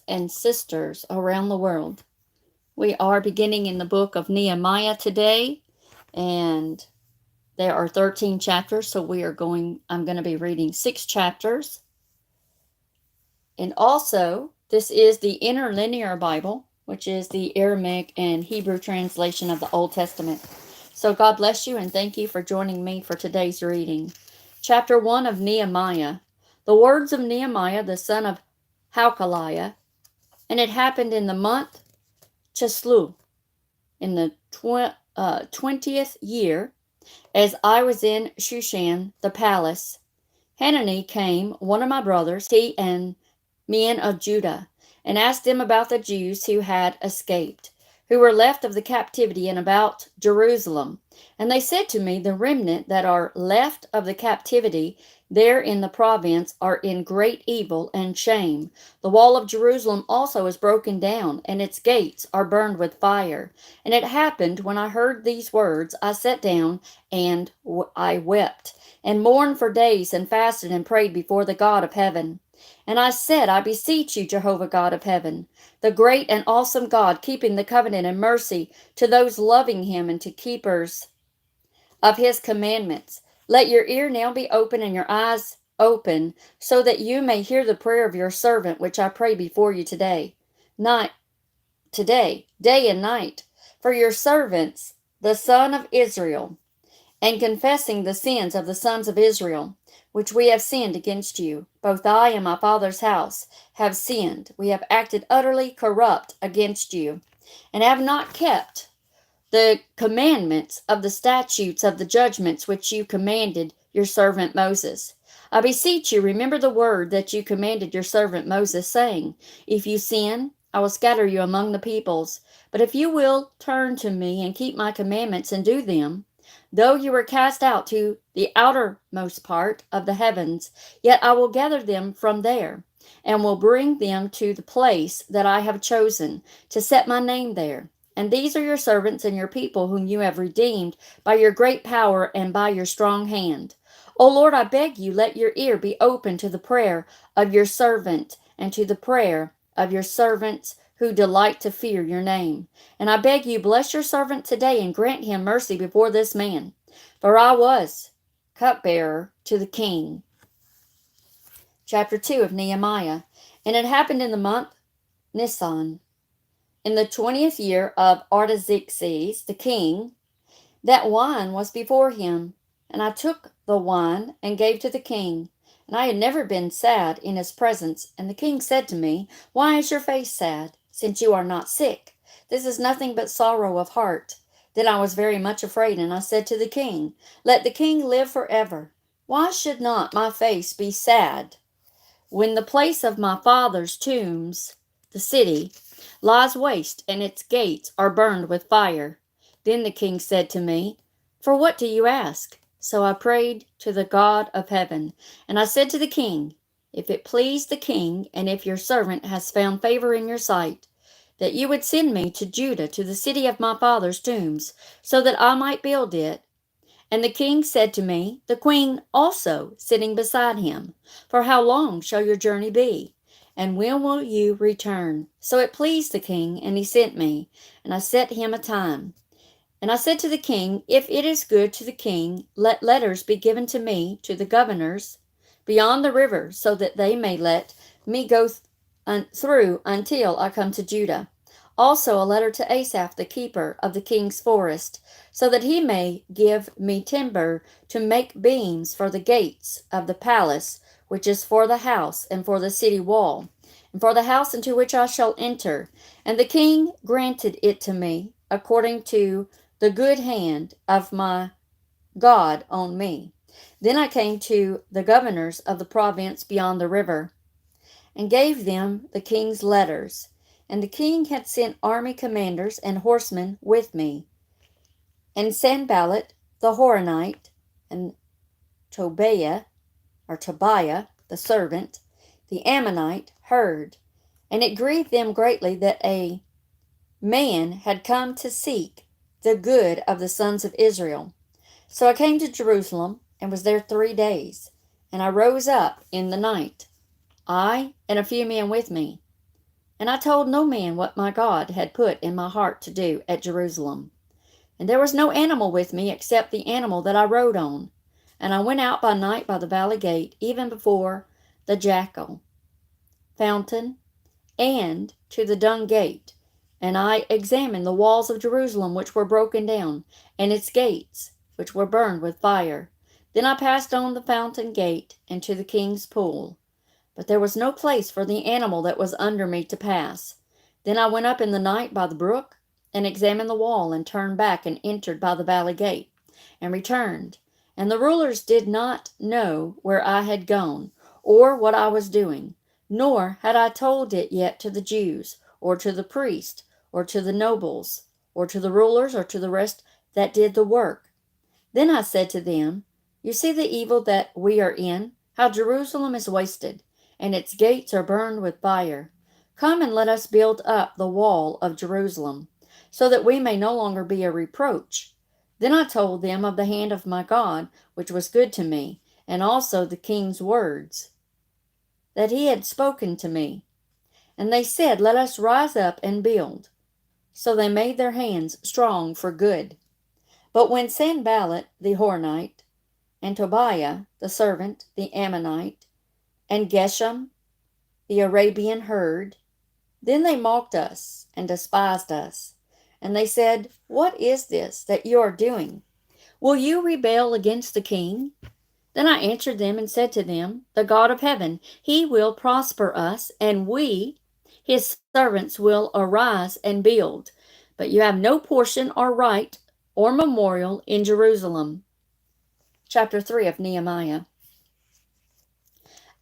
and sisters around the world. We are beginning in the book of Nehemiah today, and there are 13 chapters, so I'm going to be reading 6 chapters. And also, this is the Interlinear Bible, which is the Aramaic and Hebrew translation of the Old Testament. So God bless you and thank you for joining me for today's reading. Chapter 1 of Nehemiah. The words of Nehemiah, the son of Hachaliah. And it happened in the month Chislu, in the 20th year, as I was in Shushan, the palace. Hanani came, one of my brothers, he and men of Judah, and asked them about the Jews who had escaped, who were left of the captivity and about Jerusalem. And they said to me, the remnant that are left of the captivity there in the province are in great evil and shame. The wall of Jerusalem also is broken down, and its gates are burned with fire. And it happened, when I heard these words, I sat down and I wept, and mourned for days, and fasted and prayed before the God of heaven. And I said, I beseech you, Jehovah God of heaven, the great and awesome God, keeping the covenant and mercy to those loving him and to keepers of his commandments. Let your ear now be open and your eyes open, so that you may hear the prayer of your servant, which I pray before you day and night, for your servants, the son of Israel, and confessing the sins of the sons of Israel, which we have sinned against you. Both I and my father's house have sinned. We have acted utterly corrupt against you, and have not kept the commandments of the statutes of the judgments which you commanded your servant Moses. I beseech you, remember the word that you commanded your servant Moses, saying, if you sin, I will scatter you among the peoples. But if you will turn to me and keep my commandments and do them, though you were cast out to the outermost part of the heavens, yet I will gather them from there, and will bring them to the place that I have chosen, to set my name there. And these are your servants and your people, whom you have redeemed by your great power and by your strong hand. O Lord, I beg you, let your ear be open to the prayer of your servant, and to the prayer of your servants who delight to fear your name. And I beg you, bless your servant today, and grant him mercy before this man. For I was cupbearer to the king. Chapter 2 of Nehemiah. And it happened in the month Nisan, in the 20th year of Artaxerxes the king, that wine was before him. And I took the wine and gave to the king. And I had never been sad in his presence. And the king said to me, why is your face sad, since you are not sick? This is nothing but sorrow of heart. Then I was very much afraid, and I said to the king, let the king live forever. Why should not my face be sad, when the place of my father's tombs, the city, lies waste, and its gates are burned with fire? Then the king said to me, for what do you ask? So I prayed to the God of heaven, and I said to the king, if it please the king, and if your servant has found favor in your sight, that you would send me to Judah, to the city of my father's tombs, so that I might build it. And the king said to me, the queen also sitting beside him, for how long shall your journey be? And when will you return? So it pleased the king, and he sent me, and I set him a time. And I said to the king, if it is good to the king, let letters be given to me, to the governors, beyond the river, so that they may let me go through until I come to Judah. Also a letter to Asaph, the keeper of the king's forest, so that he may give me timber to make beams for the gates of the palace, which is for the house, and for the city wall, and for the house into which I shall enter. And the king granted it to me, according to the good hand of my God on me. Then I came to the governors of the province beyond the river, and gave them the king's letters. And the king had sent army commanders and horsemen with me. And Sanballat the Horonite, and Tobiah, the servant, the Ammonite, heard. And it grieved them greatly that a man had come to seek the good of the sons of Israel. So I came to Jerusalem, and was there 3 days. And I rose up in the night, I and a few men with me, And I told no man what my God had put in my heart to do at Jerusalem. And there was no animal with me except the animal that I rode on. And I went out by night by the valley gate, even before the jackal fountain, and to the dung gate. And I examined the walls of Jerusalem which were broken down, and its gates which were burned with fire. Then I passed on the fountain gate and to the king's pool. But there was no place for the animal that was under me to pass. Then I went up in the night by the brook, and examined the wall, and turned back, and entered by the valley gate, and returned. And the rulers did not know where I had gone, or what I was doing, nor had I told it yet to the Jews, or to the priests, or to the nobles, or to the rulers, or to the rest that did the work. Then I said to them, You see the evil that we are in, how Jerusalem is wasted, and its gates are burned with fire. Come and let us build up the wall of Jerusalem, so that we may no longer be a reproach. Then I told them of the hand of my God, which was good to me, and also the king's words that he had spoken to me. And they said, Let us rise up and build. So they made their hands strong for good. But when Sanballat the Horonite, and Tobiah the servant, the Ammonite, and Geshem the Arabian heard, then they mocked us and despised us. And they said, What is this that you are doing? Will you rebel against the king? Then I answered them and said to them, The God of heaven, he will prosper us, and we, his servants, will arise and build. But you have no portion or right or memorial in Jerusalem. Chapter 3 of Nehemiah.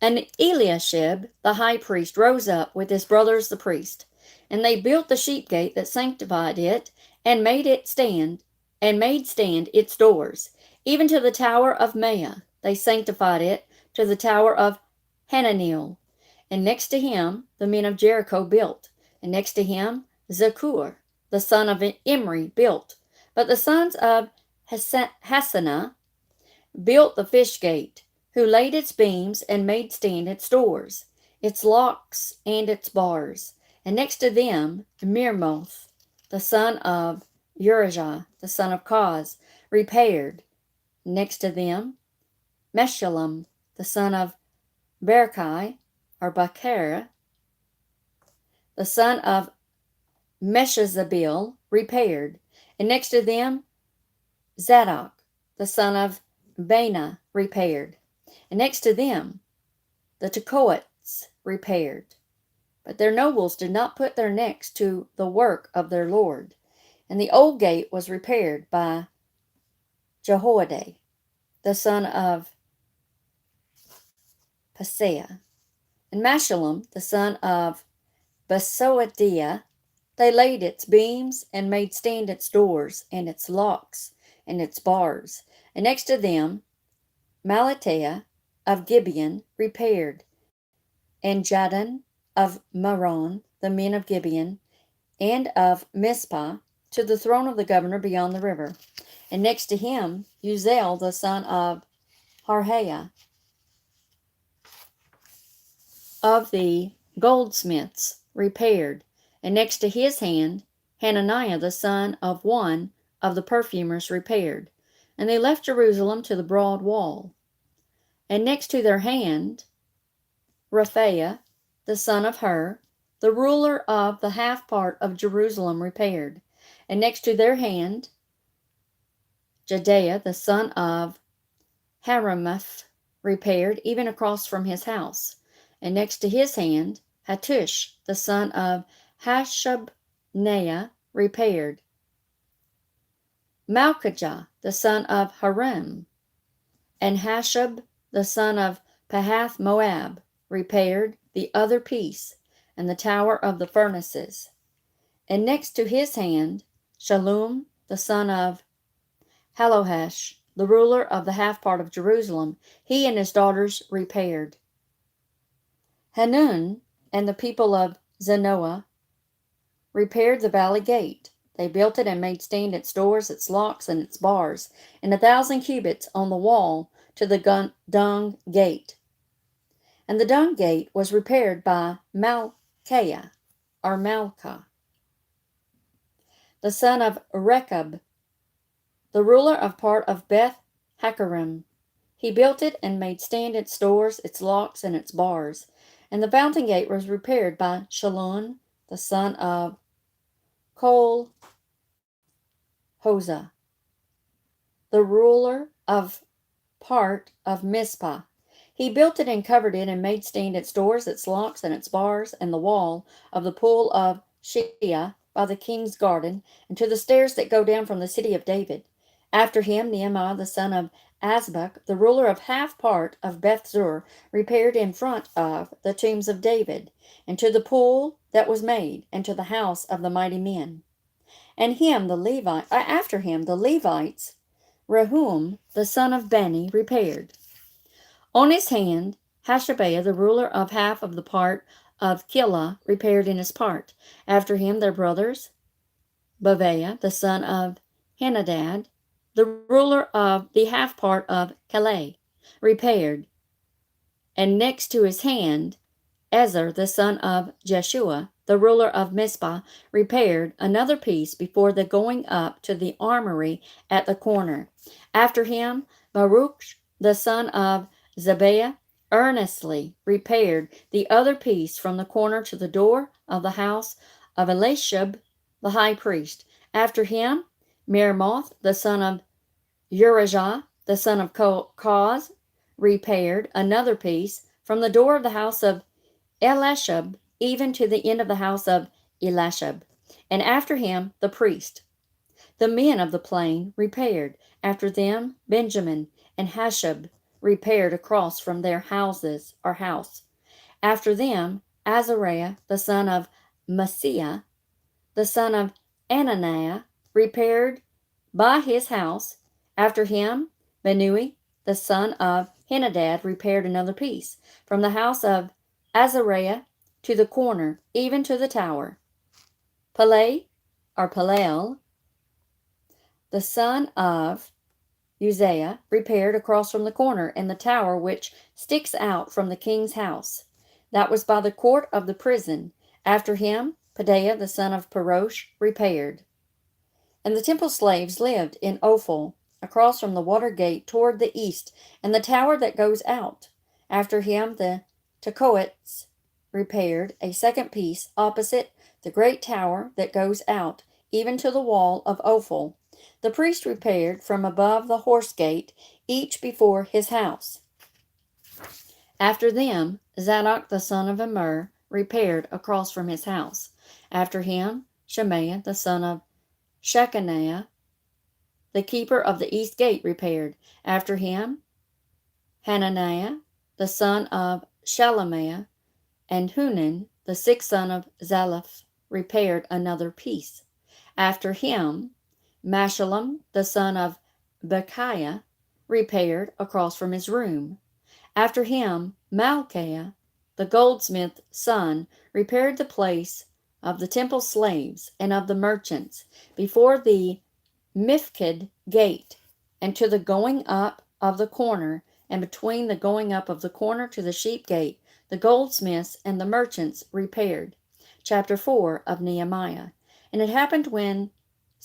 And Eliashib the high priest rose up with his brothers the priests, and they built the sheep gate that sanctified it, and made stand its doors, even to the tower of Maya. They sanctified it to the tower of Hananeel. And next to him the men of Jericho built, and next to him Zakur, the son of Imri, built. But the sons of Hassanah built the fish gate, who laid its beams and made stand its doors, its locks and its bars. And next to them Mirmoth, the son of Urijah, the son of Koz, repaired. Next to them Meshullam, the son of Berechiah, or Bakar, the son of Meshezabil, repaired. And next to them Zadok, the son of Bana, repaired. And next to them the Tekoites repaired. But their nobles did not put their necks to the work of their Lord. And the old gate was repaired by Jehoiada, the son of Paseah. And Meshullam, the son of Besodiah, they laid its beams and made stand its doors and its locks and its bars. And next to them Malatiah of Gibeon repaired, and Jadon of Maron, the men of Gibeon, and of Mizpah, to the throne of the governor beyond the river. And next to him Uziel, the son of Harhaiah, of the goldsmiths, repaired. And next to his hand Hananiah, the son of one of the perfumers, repaired. And they left Jerusalem to the broad wall. And next to their hand Rephaiah, the son of Hur, the ruler of the half part of Jerusalem, repaired. And next to their hand Jedaiah, the son of Harameth, repaired, even across from his house. And next to his hand Hattush, the son of Hashabneiah, repaired. Malchijah, the son of Harim, and Hashab, the son of Pahath Moab, repaired the other piece, and the tower of the furnaces. And next to his hand Shallum, the son of Halohesh, the ruler of the half part of Jerusalem, he and his daughters repaired. Hanun and the people of Zanoah repaired the valley gate. They built it and made stand its doors, its locks, and its bars, and 1,000 cubits on the wall to the dung gate. And the dung gate was repaired by Malchiah, or Malchah, the son of Rechab, the ruler of part of Beth Hakerem. He built it and made stand its doors, its locks, and its bars. And the fountain gate was repaired by Shallun, the son of Kol Hosah, the ruler of part of Mizpah. He built it and covered it and made stand its doors, its locks, and its bars, and the wall of the pool of Shea by the king's garden, and to the stairs that go down from the city of David. After him, Nehemiah the son of Azbuk, the ruler of half part of Bethzur, repaired in front of the tombs of David, and to the pool that was made, and to the house of the mighty men. And after him the Levites, Rehum the son of Bani, repaired. On his hand, Hashabiah, the ruler of half of the part of Keilah, repaired in his part. After him their brothers, Bavaiah, the son of Henadad, the ruler of the half part of Calais, repaired. And next to his hand, Ezer, the son of Jeshua, the ruler of Mizpah, repaired another piece before the going up to the armory at the corner. After him, Baruch, the son of Zabiah, earnestly repaired the other piece from the corner to the door of the house of Elishab, the high priest. After him, Meremoth, the son of Urijah, the son of Koz, repaired another piece from the door of the house of Elishab even to the end of the house of Elishab. And after him, the priest. The men of the plain repaired. After them, Benjamin and Hashab repaired across from their houses or house. After them, Azariah, the son of Maaseiah, the son of Ananiah, repaired by his house. After him, Benui, the son of Henadad, repaired another piece, from the house of Azariah to the corner, even to the tower. Palel, the son of Uzziah, repaired across from the corner and the tower which sticks out from the king's house. That was by the court of the prison. After him, Pedaiah, the son of Parosh, repaired. And the temple slaves lived in Ophel, across from the water gate toward the east, and the tower that goes out. After him, the Tekoites repaired a second piece opposite the great tower that goes out, even to the wall of Ophel. The priest repaired from above the horse gate, each before his house. After them, Zadok the son of Immer repaired across from his house. After him, Shemaiah the son of Shechaniah, the keeper of the east gate, repaired. After him, Hananiah the son of Shelemiah, and Hunan the sixth son of Zalaph, repaired another piece. After him, Meshullam the son of Bechiah repaired across from his room. After him, Malchiah, the goldsmith's son, repaired the place of the temple slaves and of the merchants before the Mifked gate, and to the going up of the corner, and between the going up of the corner to the sheep gate, the goldsmiths and the merchants repaired. Chapter 4 of Nehemiah. And it happened when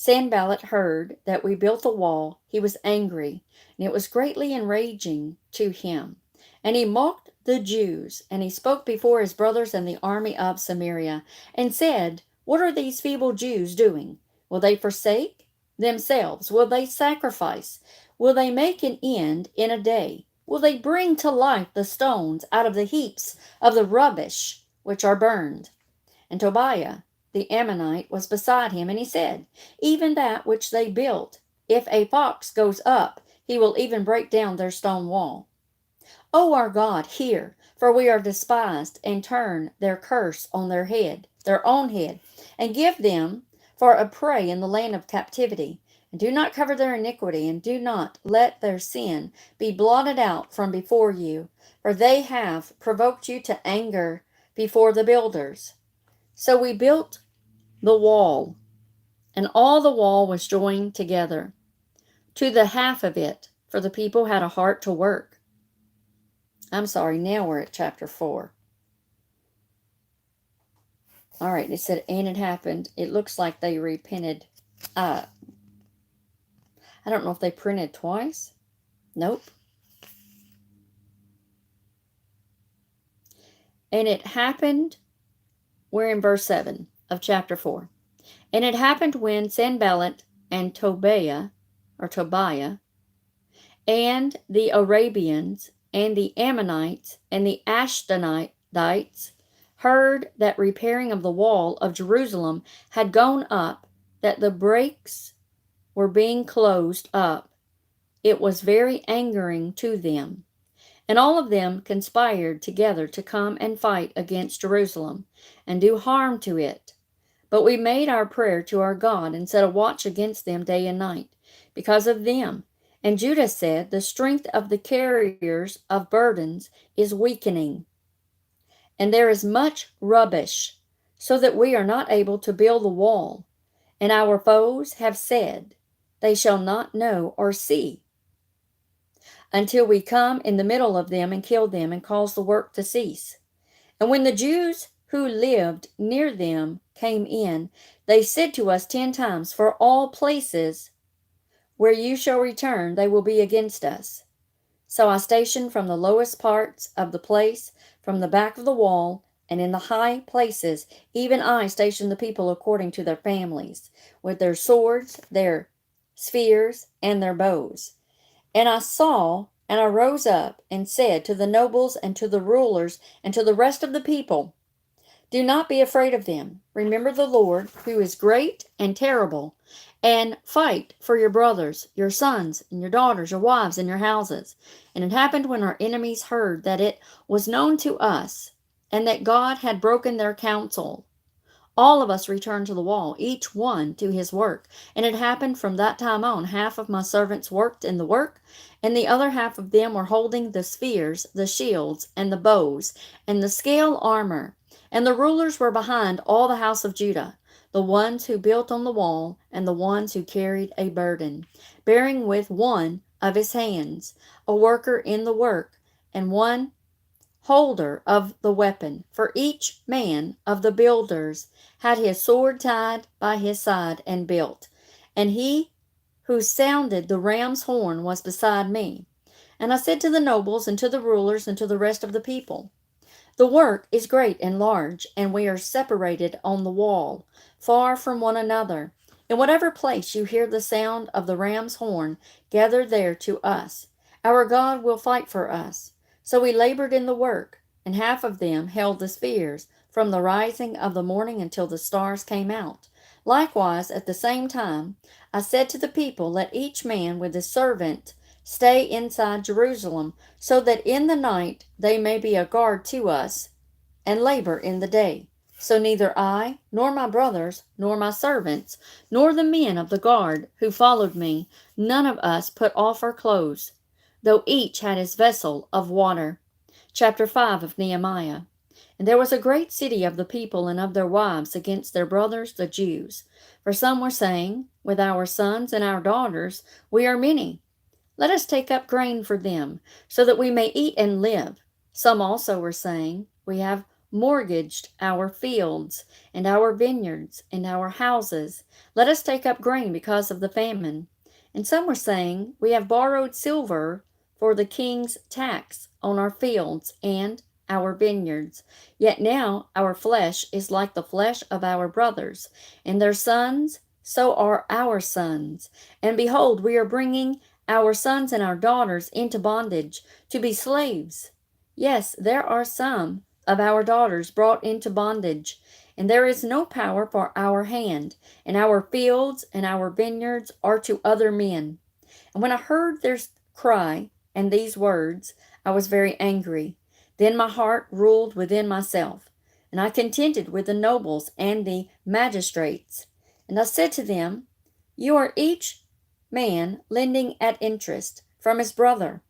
Sanballat heard that we built the wall, he was angry, and it was greatly enraging to him. And he mocked the Jews, and he spoke before his brothers and the army of Samaria, and said, What are these feeble Jews doing? Will they forsake themselves? Will they sacrifice? Will they make an end in a day? Will they bring to life the stones out of the heaps of the rubbish which are burned? And Tobiah the Ammonite was beside him, and he said, Even that which they built, if a fox goes up, he will even break down their stone wall. O our God, hear, for we are despised, and turn their curse on their own head, and give them for a prey in the land of captivity. And do not cover their iniquity, and do not let their sin be blotted out from before you, for they have provoked you to anger before the builders. So we built the wall, and all the wall was joined together to the half of it, for the people had a heart to work. Now we're at chapter 4. All right, it said, and it happened. It looks like they repented. I don't know if they printed twice. Nope. And it happened, we're in verse 7 of chapter 4. And it happened when Sanballat and Tobiah, and the Arabians, and the Ammonites, and the Ashdodites heard that repairing of the wall of Jerusalem had gone up, that the breaks were being closed up, it was very angering to them. And all of them conspired together to come and fight against Jerusalem, and do harm to it. But we made our prayer to our God, and set a watch against them day and night, because of them. And Judah said, the strength of the carriers of burdens is weakening, and there is much rubbish, so that we are not able to build the wall. And our foes have said, they shall not know or see, until we come in the middle of them and kill them, and cause the work to cease. And when the Jews who lived near them came in, they said to us 10 times, for all places where you shall return, they will be against us. So I stationed from the lowest parts of the place, from the back of the wall, and in the high places, even I stationed the people according to their families, with their swords, their spears, and their bows. And I saw, and I rose up, and said to the nobles, and to the rulers, and to the rest of the people, do not be afraid of them. Remember the Lord, who is great and terrible, and fight for your brothers, your sons, and your daughters, your wives, and your houses. And it happened when our enemies heard that it was known to us, and that God had broken their counsel, all of us returned to the wall, each one to his work. And it happened from that time on, half of my servants worked in the work, and the other half of them were holding the spears, the shields, and the bows, and the scale armor. And the rulers were behind all the house of Judah, the ones who built on the wall, and the ones who carried a burden, bearing with one of his hands, a worker in the work, and one holder of the weapon, for each man of the builders had his sword tied by his side and built. And he who sounded the ram's horn was beside me. And I said to the nobles, and to the rulers, and to the rest of the people, the work is great and large, and we are separated on the wall, far from one another. In whatever place you hear the sound of the ram's horn, gather there to us. Our God will fight for us. So we labored in the work, and half of them held the spears, from the rising of the morning until the stars came out. Likewise, at the same time, I said to the people, let each man with his servant stay inside Jerusalem, so that in the night they may be a guard to us, and labor in the day. So neither I, nor my brothers, nor my servants, nor the men of the guard who followed me, none of us put off our clothes, though each had his vessel of water. Chapter 5 of Nehemiah. And there was a great city of the people and of their wives against their brothers the Jews. For some were saying, with our sons and our daughters we are many. Let us take up grain for them, so that we may eat and live. Some also were saying, we have mortgaged our fields, and our vineyards, and our houses. Let us take up grain because of the famine. And some were saying, we have borrowed silver for the king's tax on our fields and our vineyards. Yet now our flesh is like the flesh of our brothers, and their sons, so are our sons. And behold, we are bringing our sons and our daughters into bondage, to be slaves. Yes, there are some of our daughters brought into bondage, and there is no power for our hand, and our fields and our vineyards are to other men. And when I heard their cry and these words, I was very angry. Then my heart ruled within myself, and I contended with the nobles and the magistrates. And I said to them, you are each man lending at interest from his brother.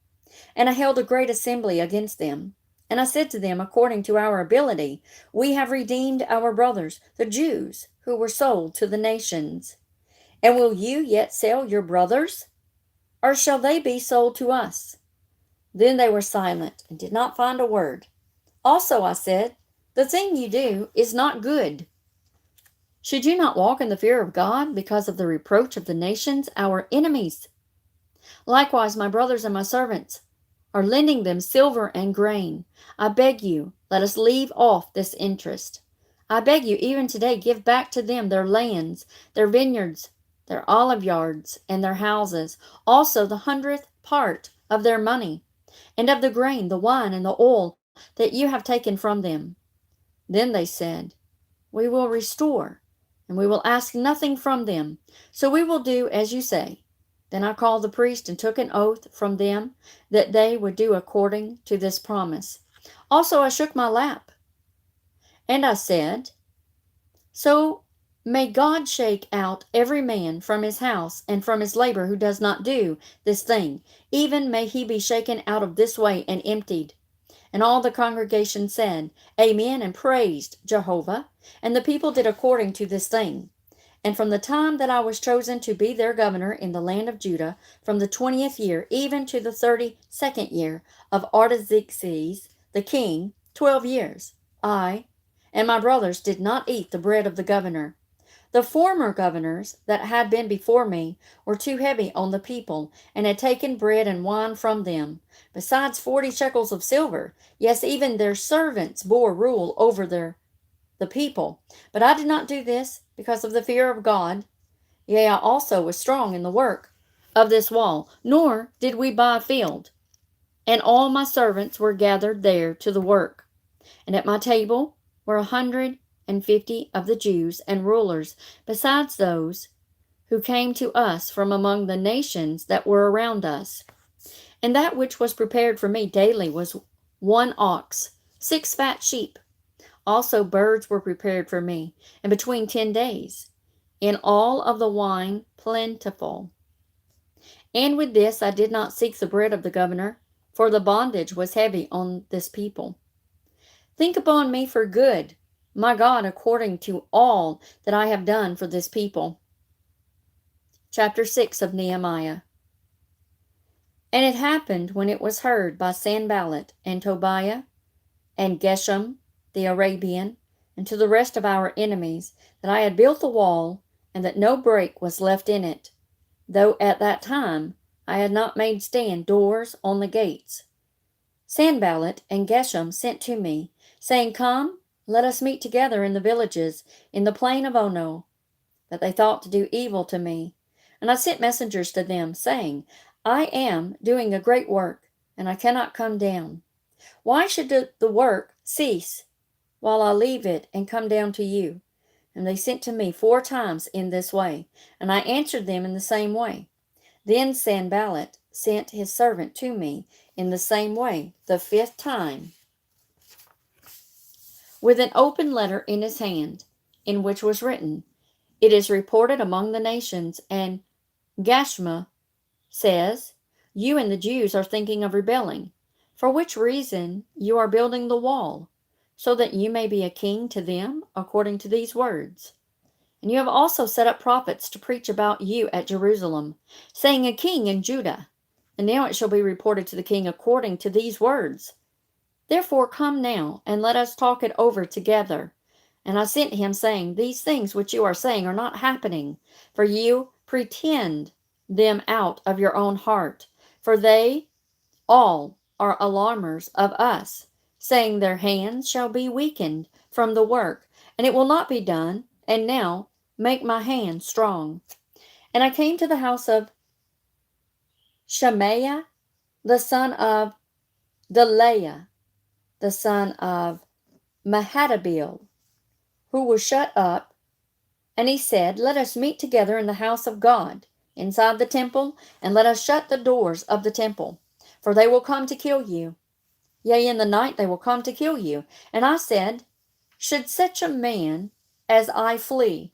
And I held a great assembly against them. And I said to them, according to our ability, we have redeemed our brothers, the Jews, who were sold to the nations. And will you yet sell your brothers? Or shall they be sold to us? Then they were silent and did not find a word. Also I said, the thing you do is not good. Should you not walk in the fear of God because of the reproach of the nations, our enemies? Likewise, my brothers and my servants are lending them silver and grain. I beg you, let us leave off this interest. I beg you, even today, give back to them their lands, their vineyards, their olive yards, and their houses, also the 100th part of their money, and of the grain, the wine, and the oil that you have taken from them. Then they said, we will restore, and we will ask nothing from them. So we will do as you say. Then I called the priest and took an oath from them that they would do according to this promise. Also I shook my lap, and I said, so may God shake out every man from his house and from his labor who does not do this thing. Even may he be shaken out of this way and emptied. And all the congregation said, Amen, and praised Jehovah. And the people did according to this thing. And from the time that I was chosen to be their governor in the land of Judah, from the 20th year even to the 32nd year of Artaxerxes the king, 12 years, I and my brothers did not eat the bread of the governor. The former governors that had been before me were too heavy on the people, and had taken bread and wine from them, besides 40 shekels of silver. Yes, even their servants bore rule over the people. But I did not do this because of the fear of God. Yea, I also was strong in the work of this wall, nor did we buy a field. And all my servants were gathered there to the work. And at my table were 150 of the Jews and rulers, besides those who came to us from among the nations that were around us. And that which was prepared for me daily was 1 ox, 6 fat sheep. Also birds were prepared for me, and between 10 days. In all of the wine plentiful. And with this I did not seek the bread of the governor, for the bondage was heavy on this people. Think upon me for good, my God, according to all that I have done for this people. Chapter 6 of Nehemiah. And it happened when it was heard by Sanballat and Tobiah and Geshem the Arabian, and to the rest of our enemies, that I had built the wall, and that no break was left in it, though at that time I had not made stand doors on the gates. Sanballat and Geshem sent to me, saying, Come, let us meet together in the villages, in the plain of Ono. But they thought to do evil to me. And I sent messengers to them, saying, I am doing a great work, and I cannot come down. Why should the work cease while I leave it and come down to you? And they sent to me 4 times in this way, and I answered them in the same way. Then Sanballat sent his servant to me in the same way, the 5th time, with an open letter in his hand, in which was written, It is reported among the nations, and Gashma says, You and the Jews are thinking of rebelling, for which reason you are building the wall, so that you may be a king to them according to these words. And you have also set up prophets to preach about you at Jerusalem, saying, A king in Judah. And now it shall be reported to the king according to these words. Therefore come now, and let us talk it over together. And I sent him, saying, These things which you are saying are not happening, for you pretend them out of your own heart. For they all are alarmers of us, saying their hands shall be weakened from the work, and it will not be done. And now make my hand strong. And I came to the house of Shemaiah, the son of Delaiah, the son of Mahadabil, who was shut up, and he said, Let us meet together in the house of God, inside the temple, and let us shut the doors of the temple, for they will come to kill you. Yea, in the night they will come to kill you. And I said, Should such a man as I flee?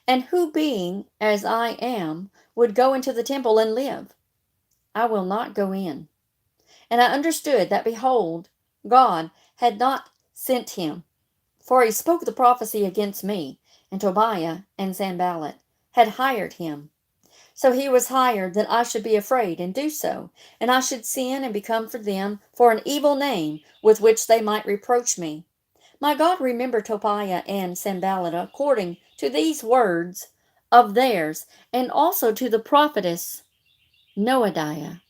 And who, being as I am, would go into the temple and live? I will not go in. And I understood that, behold, God had not sent him. For he spoke the prophecy against me, and Tobiah and Sanballat had hired him. So he was hired that I should be afraid and do so, and I should sin and become for them for an evil name with which they might reproach me. My God, remember Tobiah and Sanballat according to these words of theirs, and also to the prophetess Noadiah,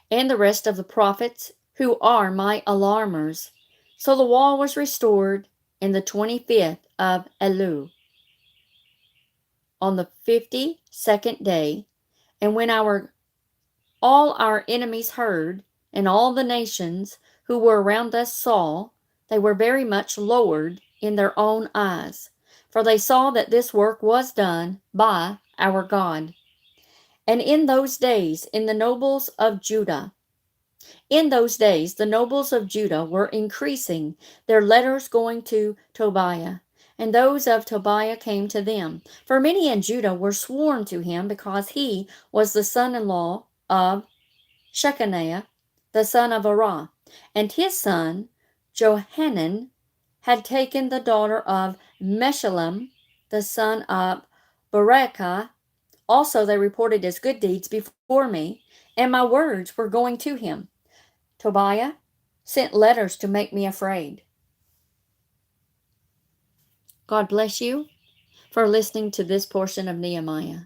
and the rest of the prophets who are my alarmers. So the wall was restored in the 25th of Elul, on the 52nd day, and when all our enemies heard, and all the nations who were around us saw, they were very much lowered in their own eyes, for they saw that this work was done by our God. And in those days, the nobles of Judah were increasing, their letters going to Tobiah, and those of Tobiah came to them. For many in Judah were sworn to him, because he was the son-in-law of Shechaniah, the son of Arah, and his son Johanan had taken the daughter of Meshullam, the son of Berekah. Also they reported his good deeds before me, and my words were going to him. Tobiah sent letters to make me afraid. God bless you for listening to this portion of Nehemiah.